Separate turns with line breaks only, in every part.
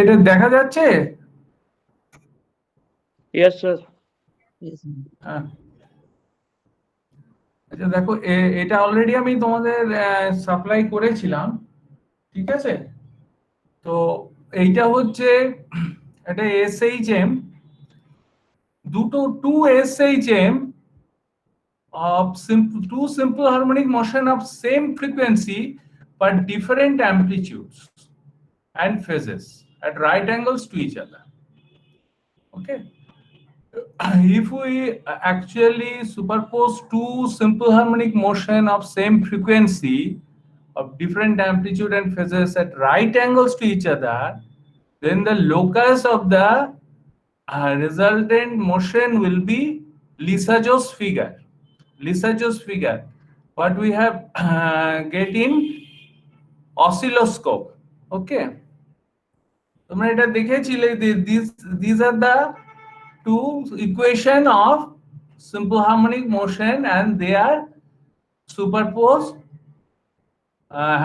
এটা দেখা যাচ্ছে?
Yes, sir.
Yes.
হ্যাঁ, আচ্ছা দেখো, এটা অলরেডি আমি তোমাদের সাপ্লাই করেছিলাম, ঠিক আছে? তো এইটা হচ্ছে এটা SHM, two SHM of two simple harmonic motion of same frequency but different amplitudes and phases at right angles to each other. Okay. If we actually superpose two simple harmonic motion of same frequency of different amplitude and phases at right angles to each other, then the locus of the resultant motion will be Lissajous figure. Lissajous figure, what we have get in oscilloscope. Okay. তোমরা এটা দেখেছিলে, these are the two equation of simple harmonic motion and they are superposed,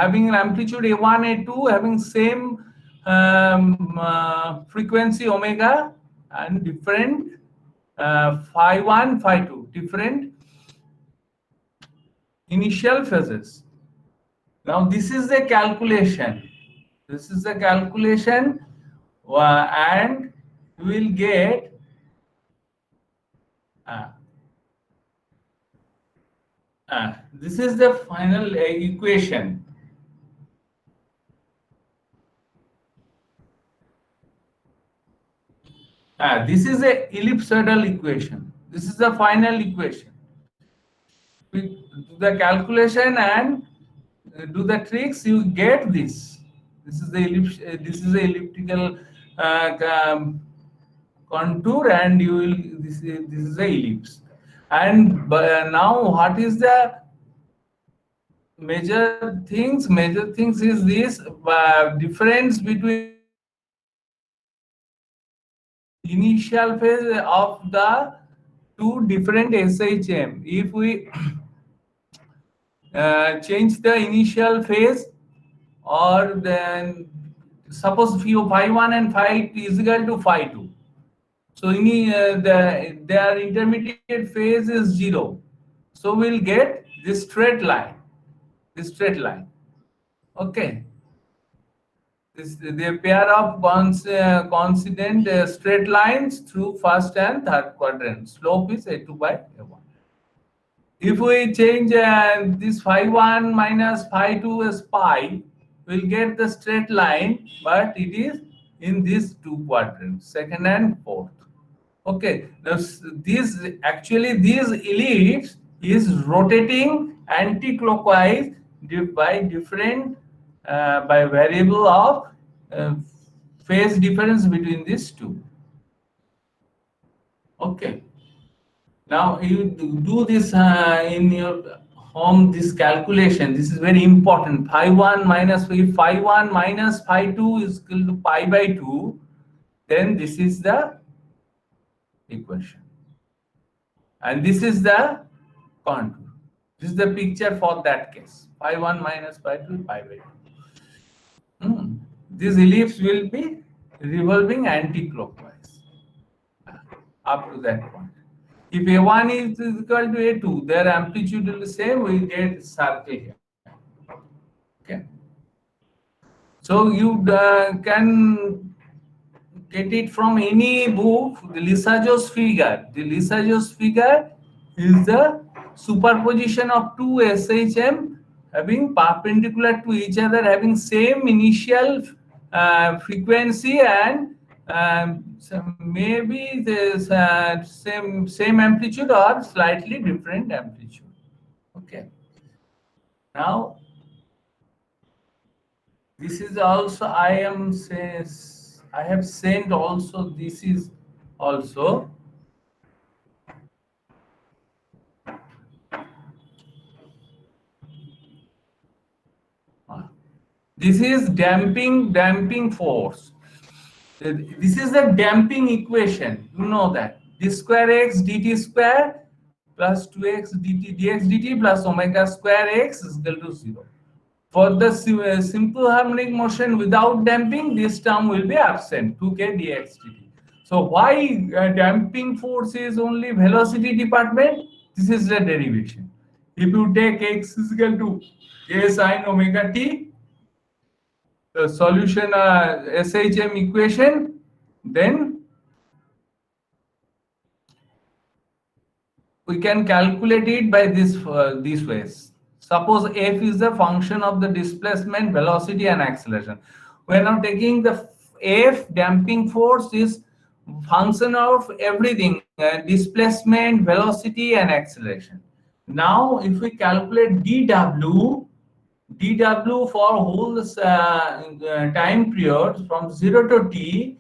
having an amplitude A1 A2 having same frequency omega and different phi 1 phi 2 different initial phases. Now this is the calculation, and you will get this is the final equation. This is a ellipsoidal equation. This is the final equation. We do the calculation and do the tricks, you get this. This is the this is the elliptical contour, and you will this is the ellipse. And now what is the major things? Major things is this difference between initial phase of the two different SHM. If we change the initial phase, or then suppose phi 1 and phi 2 is equal to phi 2. So their intermediate phase is 0. So we'll get this straight line. Okay. The pair of coincident straight lines through first and third quadrant. Slope is A2 by A1. If we change this phi 1 minus phi 2 as pi, we'll get the straight line, but it is in these two quadrants, second and fourth. Okay, now this ellipse is rotating anti-clockwise by different by variable of phase difference between these two. Okay. Now you do this in your home, this calculation. This is very important. Phi 1 minus phi 1 minus phi 2 is equal to pi by 2. Then this is the equation. And this is the contour. This is the picture for that case. Phi 1 minus phi 2 pi by 2. This ellipse will be revolving anti-clockwise up to that point. If A1 is equal to A2, their amplitude will be same, we get circle here. Okay. So you can get it from any book, the Lissajous figure. The Lissajous figure is the superposition of two SHM having perpendicular to each other, having same initial frequency and maybe the same amplitude or slightly different amplitude. Okay. Now this is also I have sent also. This is also this is damping force. This is the damping equation. You know that d square x dt square plus 2x dt dx dt plus omega square x is equal to 0. For the simple harmonic motion without damping, this term will be absent, 2k dx dt. So why damping force is only velocity department? This is the derivation. If you take x is equal to a sine omega t, the solution SHM equation, then we can calculate it by these ways. Suppose f is the function of the displacement, velocity, and acceleration. We are now taking the f damping force is function of everything: displacement, velocity, and acceleration. Now, if we calculate dw for whole time period from 0 to t,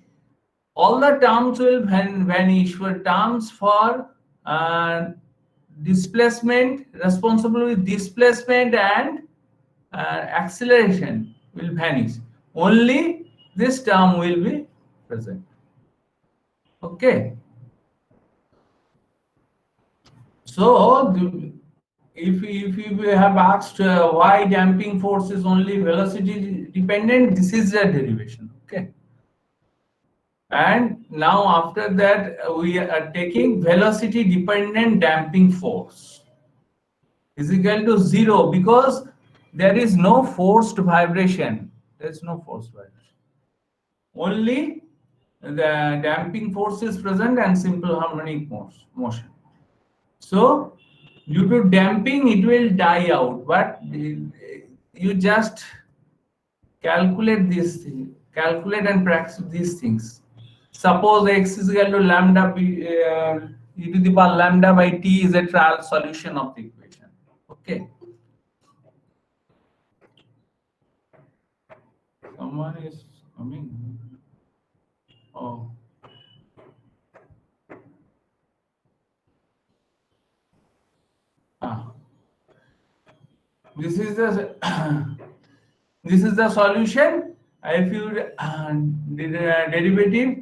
all the terms will vanish. For terms for displacement, responsible with displacement and acceleration will vanish. Only this term will be present. Okay. So if you have asked why damping force is only velocity dependent, this is the derivation. Okay. And now after that we are taking velocity dependent damping force is equal to 0 because there is no forced vibration. There is no forced vibration. Only the damping force is present and simple harmonic motion. So due to damping it will die out, but you just calculate this thing, calculate and practice these things. Suppose x is equal to lambda e to the power lambda by t is a trial solution of the equation. Okay. Someone is coming. Oh. Ah. This is the this is the solution. If you derivative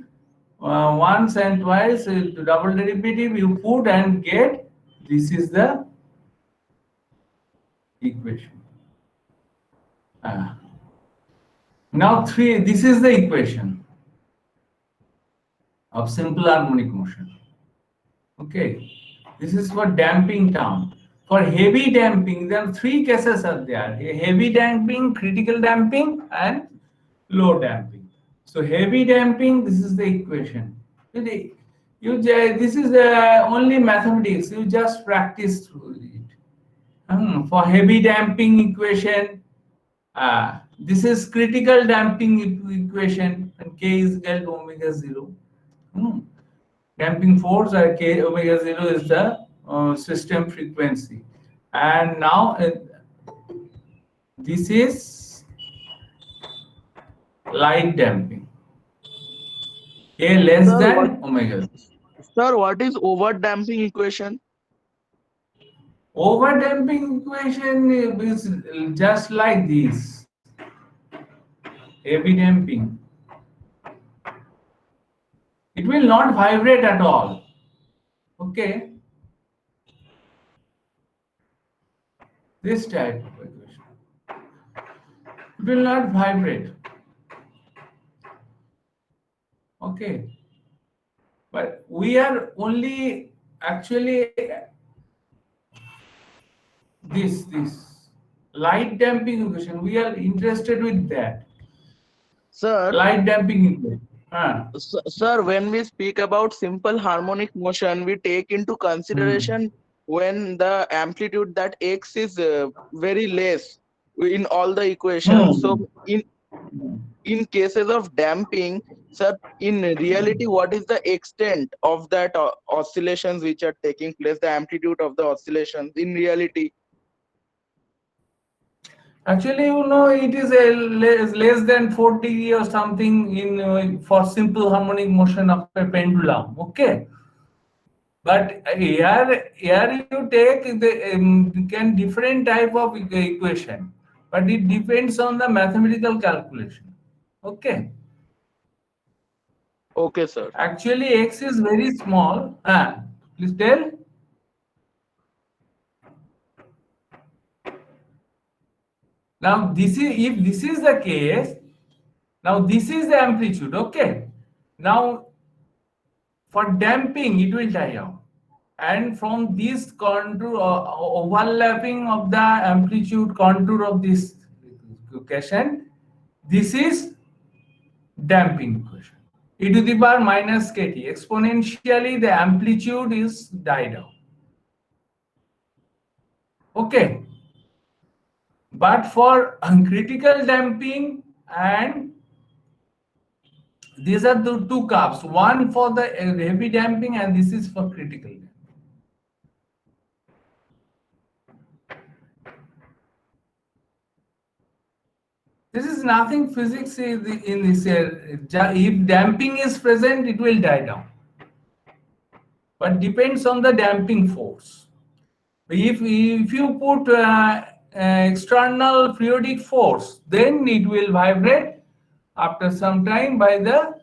once and twice, double derivative you put and get, this is the equation. Now this is the equation of simple harmonic motion. Okay, this is for damping term. For heavy damping, there are three cases are there: heavy damping, critical damping, and low damping. So heavy damping, this is the equation. This is only mathematics. You just practice through it. For heavy damping equation, this is critical damping equation, and k is equal to omega 0. Damping force k omega 0 is the system frequency. And now this is light damping. K less than omega.
Sir, what is over damping equation?
Over damping equation is just like this. Heavy damping. It will not vibrate at all. Okay. This type of equation. It will not vibrate. Okay. But we are only actually this light damping equation. We are interested with that.
Sir,
Light damping equation.
Sir, when we speak about simple harmonic motion, we take into consideration when the amplitude that x is very less in all the equations. So in cases of damping, sir, in reality, what is the extent of that oscillations which are taking place, the amplitude of the oscillations in reality?
Actually, it is less than 40 or something in for simple harmonic motion of a pendulum. Okay, but here you take the can different type of equation, but it depends on the mathematical calculation. Okay.
Okay, sir.
Actually, x is very small. Please tell. Now this is, if this is the case, now this is the amplitude. Okay. Now for damping it will die out, and from this contour overlapping of the amplitude contour of this equation, this is damping equation. E to the power minus kt, exponentially the amplitude is died out. Okay, but for critical damping, and these are the two curves, one for the heavy damping and this is for critical damping. This is nothing physics in this. If damping is present, it will die down. But depends on the damping force. If you put external periodic force, then it will vibrate after some time by the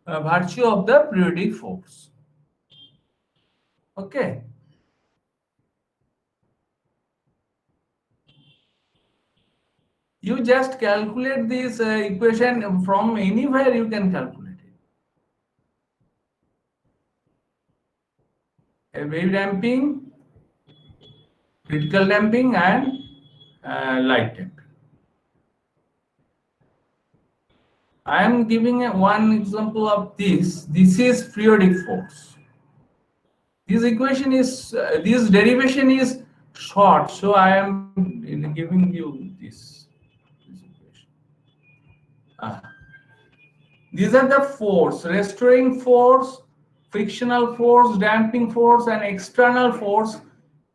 virtue of the periodic force. Okay. You just calculate this equation from anywhere, you can calculate it. A wave damping, critical damping, and light damping. I am giving one example of this. This is periodic force. This equation is, this derivation is short, so I am giving you this equation. These are the force: restoring force, frictional force, damping force, and external force,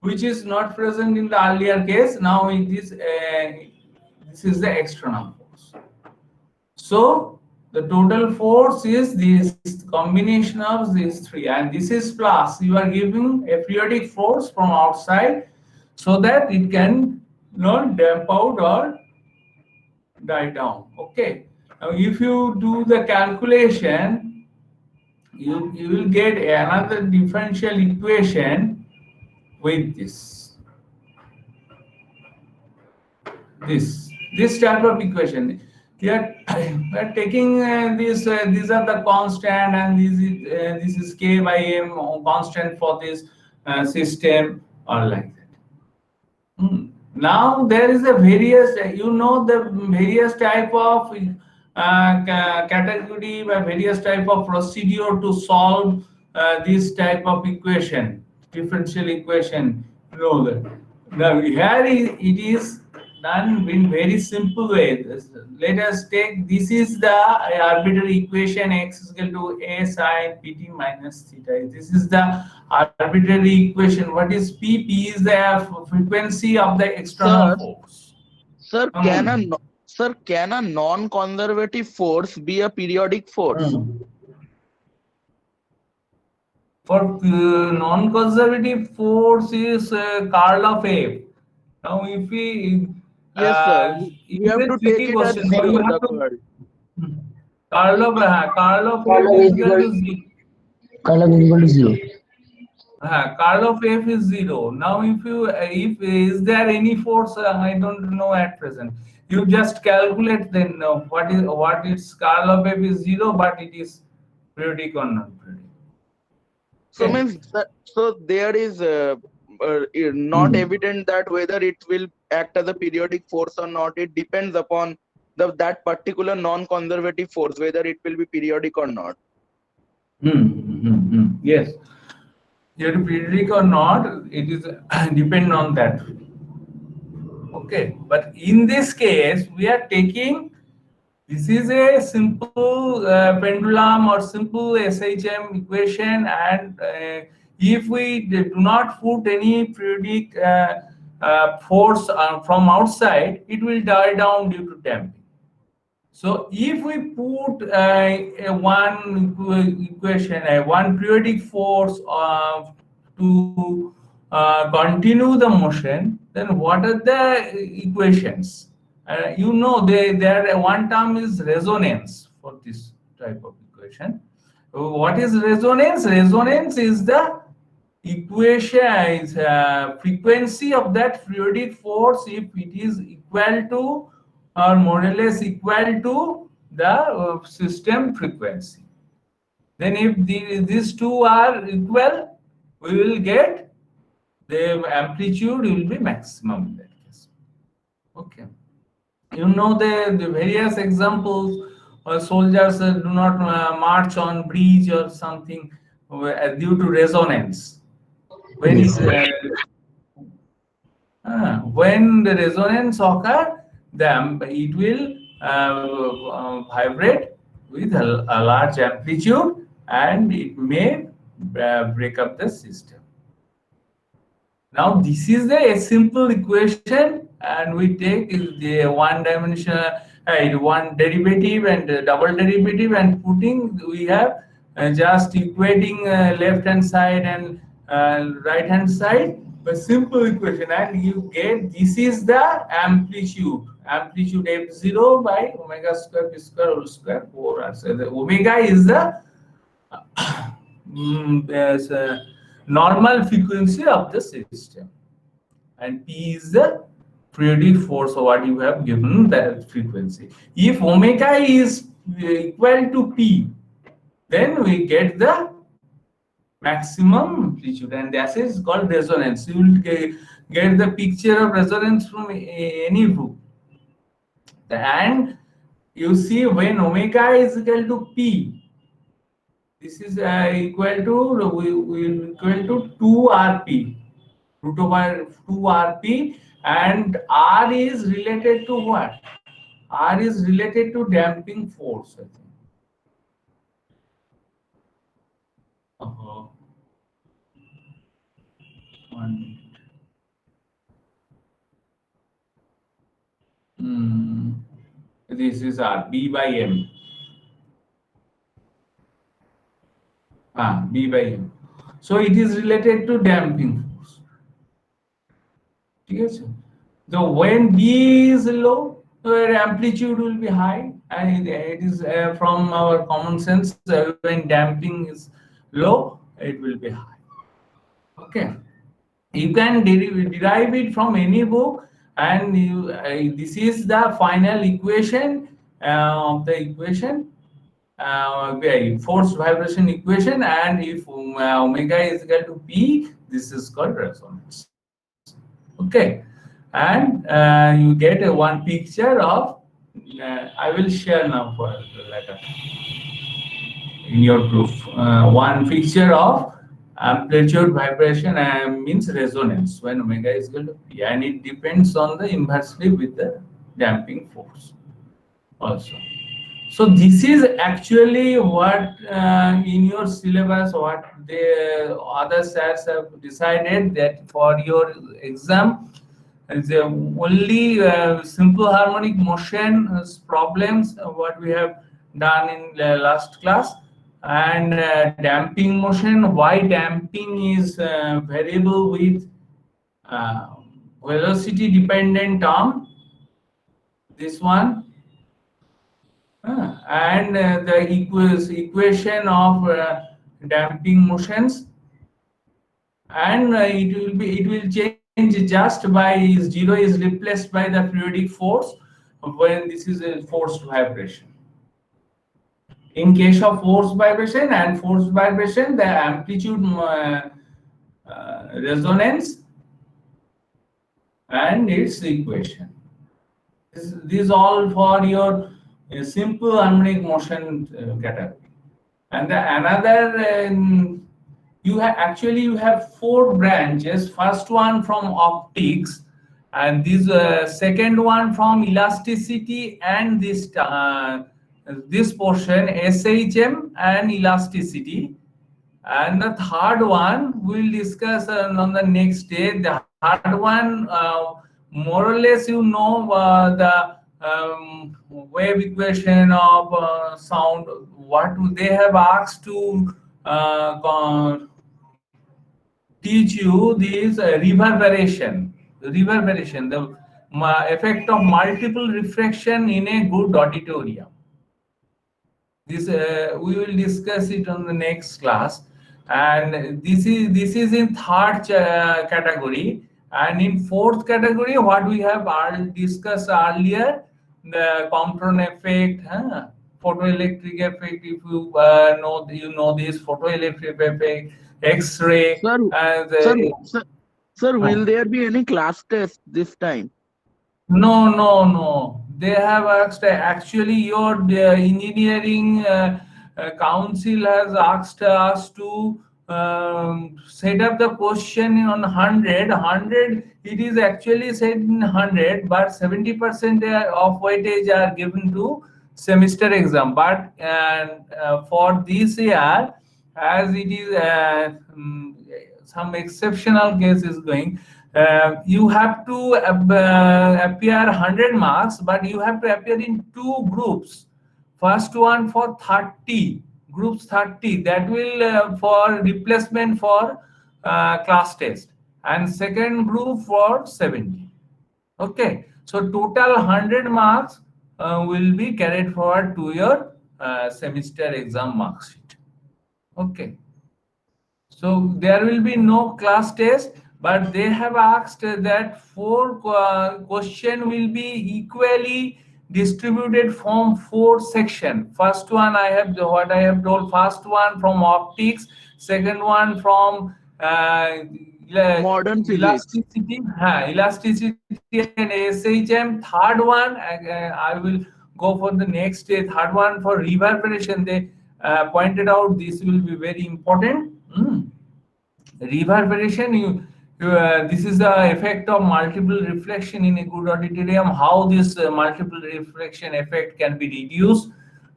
which is not present in the earlier case. Now it is this is the external force. So the total force is this combination of these three, and this is plus. You are giving a periodic force from outside so that it can not damp out or die down. Okay. Now, if you do the calculation, you will get another differential equation with this type of equation. Here we are taking these are the constant, and this is k by m constant for this system, or like that. Now there is a various, the various type of category by various type of procedure to solve this type of equation, differential equation. You know that. Now here it is done in very simple way. Let us take, this is the arbitrary equation, x is equal to a sine pt minus theta. This is the arbitrary equation. What is p? P is the frequency of the external force.
Sir, can a non-conservative force be a periodic force?
For non-conservative force is curl of F. Now, if we
yes, sir, we have to take it as zero. The
curl of F is equal to zero.
Curl of F is equal to zero.
Curl of F is zero. Now, if is there any force? I don't know at present. You just calculate then what its curl of F is zero, but it is periodic or non-periodic.
So means that, so there is not evident that whether it will act as a periodic force or not. It depends upon that particular non-conservative force, whether it will be periodic or not.
Yes, whether periodic or not, it is depend on that. Okay, but in this case, we are taking, this is a simple pendulum or simple SHM equation, and if we do not put any periodic force from outside, it will die down due to damping. So if we put one equation, one periodic force to continue the motion, then what are the equations? There one term is resonance for this type of equation. What is resonance? Resonance is the equation is frequency of that periodic force if it is equal to or more or less equal to the system frequency. Then if these two are equal, we will get the amplitude will be maximum in that case. Okay. You know the various examples. Soldiers do not march on bridge or something due to resonance. When
Yes.
when the resonance occur, it will vibrate with a large amplitude and it may break up the system. Now this is a simple equation, and we take the one dimensional one derivative and double derivative, and putting we have just equating left hand side and right hand side, a simple equation, and you get this is the amplitude f0 by omega square p square whole square 4r. So the omega is the normal frequency of the system, and p is the periodic force or what you have given that frequency. If omega is equal to p, then we get the maximum amplitude, and that is called resonance. You will get the picture of resonance from any book, and you see when omega is equal to p, this is equal to 2 rp, root over 2 rp, and r is related to what? R is related to damping force, I think. Uh-huh. 1 minute. This is R, B by M. B by M. So it is related to damping force. Yes. So when B is low, your amplitude will be high, and it is from our common sense, when damping is low, it will be high. Okay. You can derive it from any book, and this is the final equation of the equation, force vibration equation, and if omega is equal to p, this is called resonance. Okay, and you get one picture of I will share now for later in your group one picture of amplitude vibration means resonance when omega is equal to p, and it depends on the inversely with the damping force also. So this is actually what in your syllabus, what the other sets have decided that for your exam, the only simple harmonic motion problems what we have done in the last class, and damping motion, why damping is variable with velocity dependent term, this one. And the equation of damping motions, and it will change just by 0 is replaced by the periodic force when this is a forced vibration. In case of forced vibration and forced vibration, the amplitude resonance and its equation. This all for your simple harmonic motion category. And another, you have 4 branches. First one from optics, and this second one from elasticity, and this portion SHM and elasticity, and the third one we'll discuss on the next day. The third one, more or less, the wave equation of sound. What they have asked to teach you this reverberation, the effect of multiple refraction in a good auditorium. This we will discuss it on the next class, and this is in third category. And in fourth category, what we have discussed earlier, the Compton effect, photoelectric effect. If you know this photoelectric effect, X-ray,
Sir, sir, sir, will there be any class test this time?
No, no, no. They have asked, actually your engineering council has asked us to set up the question on 100. It is actually said in 100, but 70% of weightage are given to semester exam. But for this year, as it is some exceptional case is going, you have to appear 100 marks, but you have to appear in two groups. First one for 30 groups, 30 that will for replacement for class test, and second group for 70. Okay, so total 100 marks will be carried forward to your semester exam mark sheet. Okay, so there will be no class test, but they have asked that four question will be equally distributed from four section. First one I have what I have told. First one from optics, second one from
Modern physics.
elasticity and SHM. Third one I will go for the next day. Third one for reverberation. They pointed out this will be very important. Reverberation, this is the effect of multiple reflection in a good auditorium. How this multiple reflection effect can be reduced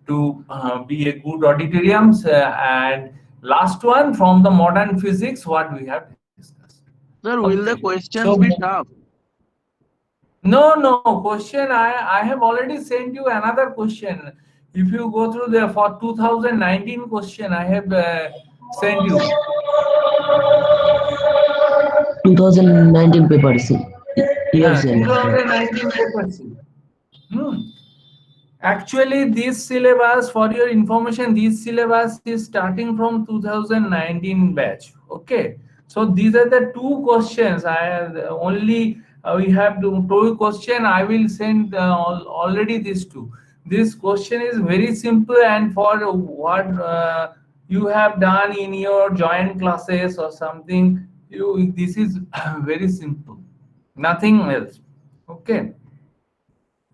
to be a good auditoriums. And last one from the modern physics, what we have discussed.
Sir,
Okay.
will the questions
So,
be tough?
no question. I have already sent you another question. If you go through the for 2019 question, I have sent you.
2019 paper C. Years and
2019 paper C. Actually, this syllabus, for your information, this syllabus is starting from 2019 batch. Okay, so these are the two questions. I have only we have two question. I will send already these two. This question is very simple, and for what you have done in your joint classes or something, this is very simple. Nothing else. Okay.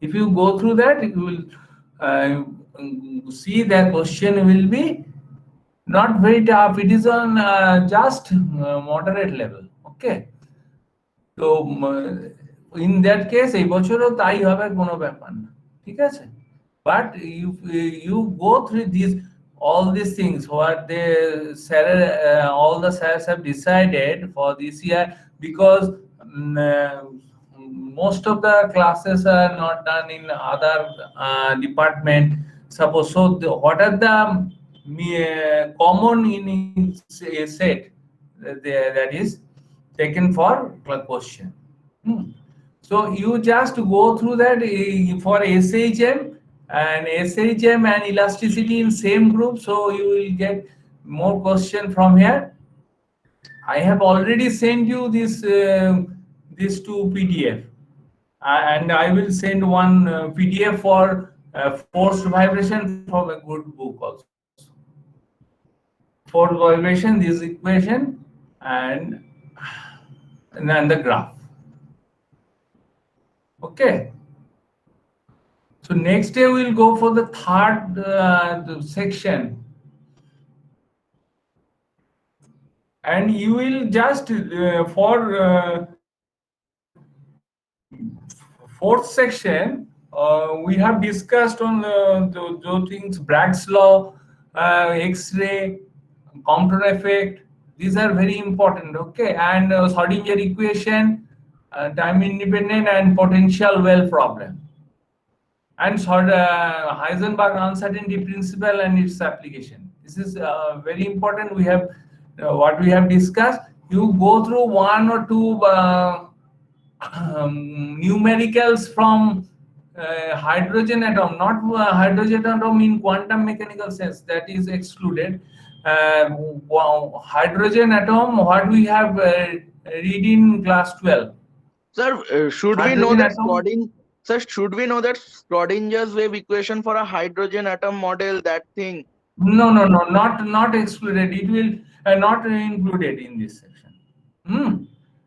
If you go through that, you will see that question will be not very tough. It is on just moderate level. Okay, তো in that case এই বছরও তাই হবে, কোনো ব্যাপার না, ঠিক আছে? But you go through these all these things what the all the sirs have decided for this year, because most of the classes are not done in other department. Suppose, so what are the common in a set that is taken for question. So you just go through that for SHM and elasticity in same group, so you will get more question from here. I have already sent you this two PDF, and I will send one PDF for forced vibration from a good book also. Forced vibration, this equation, and then the graph. Okay. So next day we'll go for the third section, and you will just for fourth section we have discussed on the things Bragg's law, X-ray, Compton effect. These are very important. Okay, and Schrodinger equation, time independent and potential well problem, and Heisenberg uncertainty principle and its application. This is very important. We have what we have discussed. You go through one or two numericals from hydrogen atom, not hydrogen atom in quantum mechanical sense, that is excluded. hydrogen atom, what we have read in class 12.
Sir, should we know
Hydrogen
that
atom?
should we know that Schrodinger's wave equation for a hydrogen atom model, that thing?
No, not excluded. It will not included in this section.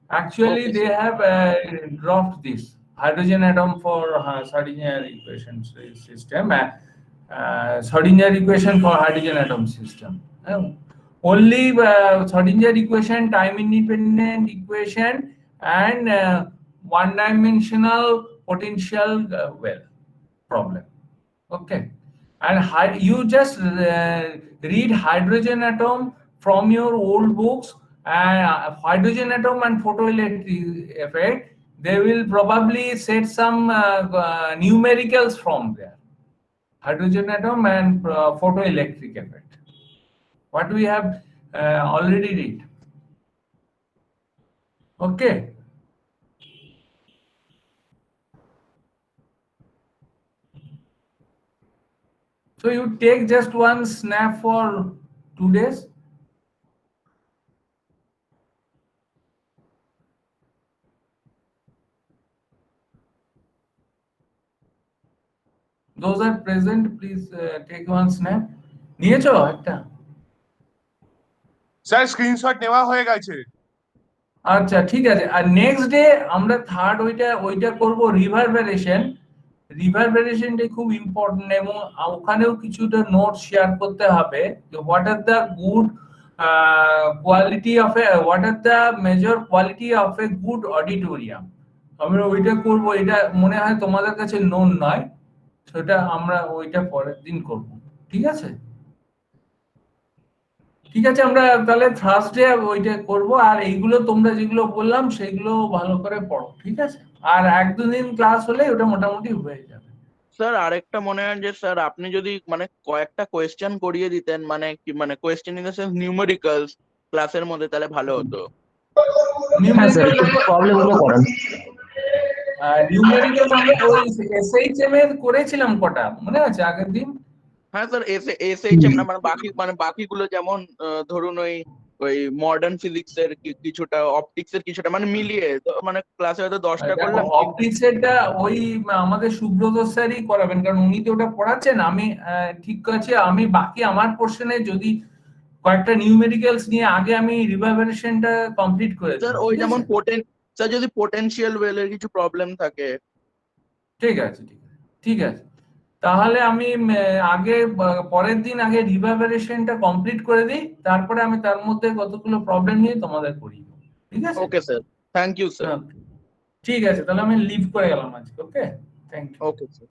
Actually,
Okay,
they
sir.
have dropped this hydrogen atom for Schrodinger equation system. Schrodinger equation for hydrogen atom system. Only Schrodinger equation, time independent equation, and one-dimensional potential problem. Okay, and you just read hydrogen atom from your old books, and hydrogen atom and photoelectric effect, they will probably set some numericals from there. Hydrogen atom and photoelectric effect, what we have already read. Okay. So you take just one snap for 2 days. Those are present, please take one snap. নিয়েছো একটা?
Sir screenshot নেওয়া হয়ে গেছে।
আচ্ছা ঠিক আছে। আর next day আমরা third ওইটা করব রিভারবেরেশন। রিভারবেরেশনটা খুব ইম্পর্টেন্ট এবং ওখানেও কিছুটা নোট শেয়ার করতে হবে যে what are the good quality of A what are the major quality of a good auditorium. আমরা ওইটা করব, এটা মনে হয় তোমাদের কাছে নোন নয়, সেটা আমরা ওইটা পরের দিন করব। ঠিক আছে, ঠিক আছে, আমরা তাহলে থার্সডে ওইটা করব। আর এইগুলো তোমরা যেগুলো বললাম সেগুলো ভালো করে পড়ো, ঠিক আছে? আর এক দুদিন ক্লাস হলে ওটা মোটামুটি হয়ে যাবে।
স্যার আরেকটা মনে হয় যে স্যার আপনি যদি মানে কয়েকটা কোয়েশ্চেন করিয়ে দিতেন, মানে কি মানে question in the sense numericals ক্লাসের মধ্যে, তাহলে ভালো হতো।
হ্যাঁ স্যার, একটু প্রবলেম গুলো করান।
নিউমেরিক্যাল আমরা ওই এসএইচএম এর করেছিলাম কটা, মনে আছে আগের দিন?
হ্যাঁ স্যার, এসএইচএম না, মানে বাকিগুলো যেমন ধরুন ওই ওই মডার্ন ফিজিক্স এর কিছুটা, অপটিক্স এর কিছুটা, মানে মিলিয়ে মানে ক্লাসে হয়তো 10টা করলাম।
অপটিক্স এরটা ওই আমাদের সুব্রত স্যারই করাবেন, কারণ উনি তো ওটা পড়াচ্ছেন। আমি ঠিক আছে, আমি বাকি আমার পোর্শনে যদি কয়েকটা নিউমেরিক্যালস নিয়ে আগে আমি রিভারবেরেশনটা কমপ্লিট করে দিই।
স্যার ওই যেমন স্যার যদি পোটেনশিয়াল ওয়েলের কিছু প্রবলেম থাকে।
ঠিক আছে, ঠিক আছে, তাহলে আমি আগে পরের দিন আগে রিভারবেরেশনটা কমপ্লিট করে দিই, তারপরে আমি তার মধ্যে কতগুলো প্রবলেম নিয়ে তোমাদের করি। ঠিক আছে?
Okay sir, thank you sir.
ঠিক আছে, তাহলে আমি লিভ করে গেলাম আজকে। Okay, thank you.
Okay sir.